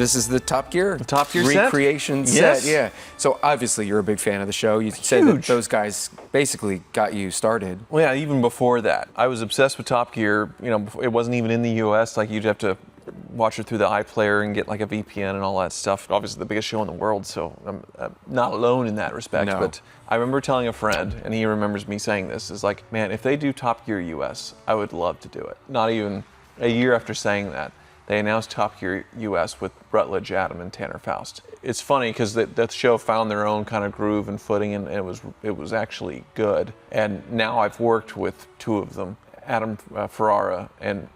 This is the Top Gear. The Top Gear recreation set. Yes. Yeah. So obviously you're a big fan of the show. You said that those guys basically got you started. Well, yeah, even before that, I was obsessed with Top Gear. You know, it wasn't even in the U.S. Like, you'd have to watch it through the iPlayer and get like a VPN and all that stuff. Obviously, the biggest show in the world, so I'm not alone in that respect. No. But I remember telling a friend, and he remembers me saying this, is like, man, if they do Top Gear US, I would love to do it. Not even a year after saying that, they announced Top Gear US with Rutledge, Adam, and Tanner Faust. It's funny because that show found their own kind of groove and footing, and it was actually good. And now I've worked with two of them, Adam Ferrara and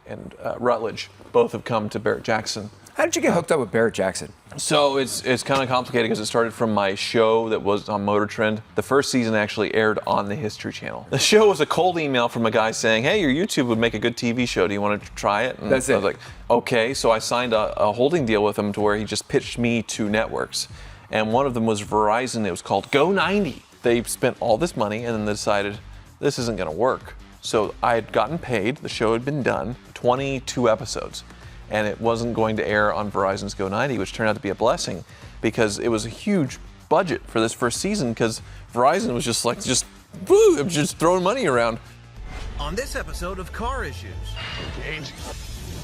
Rutledge. Both have come to Barrett-Jackson. How did you get hooked up with Barrett-Jackson? So it's kind of complicated because it started from my show that was on Motor Trend. The first season actually aired on the History Channel. The show was a cold email from a guy saying, hey, your YouTube would make a good TV show. Do you want to try it? And That's it. I was like, okay. So I signed a holding deal with him to where he just pitched me to networks. And one of them was Verizon. It was called Go 90. They spent all this money and then they decided this isn't going to work. So I had gotten paid. The show had been done, 22 episodes. And it wasn't going to air on Verizon's Go 90, which turned out to be a blessing because it was a huge budget for this first season because Verizon was just throwing money around. On this episode of Car Issues.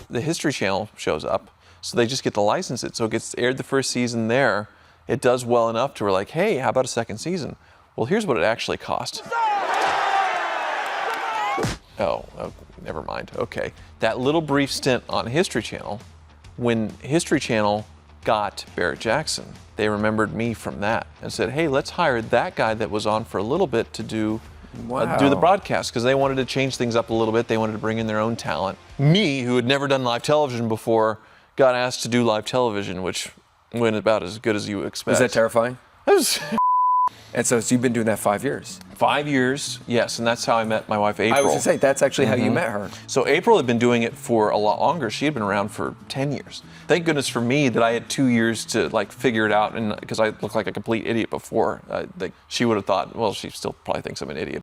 The History Channel shows up, so they just get to license it. So it gets aired the first season there. It does well enough to we're like, hey, how about a second season? Well, here's what it actually cost. Oh, never mind. Okay. That little brief stint on History Channel, when History Channel got Barrett-Jackson, they remembered me from that and said, hey, let's hire that guy that was on for a little bit to do the broadcast, because they wanted to change things up a little bit. They wanted to bring in their own talent. Me, who had never done live television before, got asked to do live television, which went about as good as you would expect. Was that terrifying? It was And so you've been doing that 5 years. 5 years, yes, and that's how I met my wife, April. I was going to say, that's actually how you met her. So April had been doing it for a lot longer. She had been around for 10 years. Thank goodness for me that I had 2 years to like figure it out, and because I looked like a complete idiot before. She would have thought, well, she still probably thinks I'm an idiot.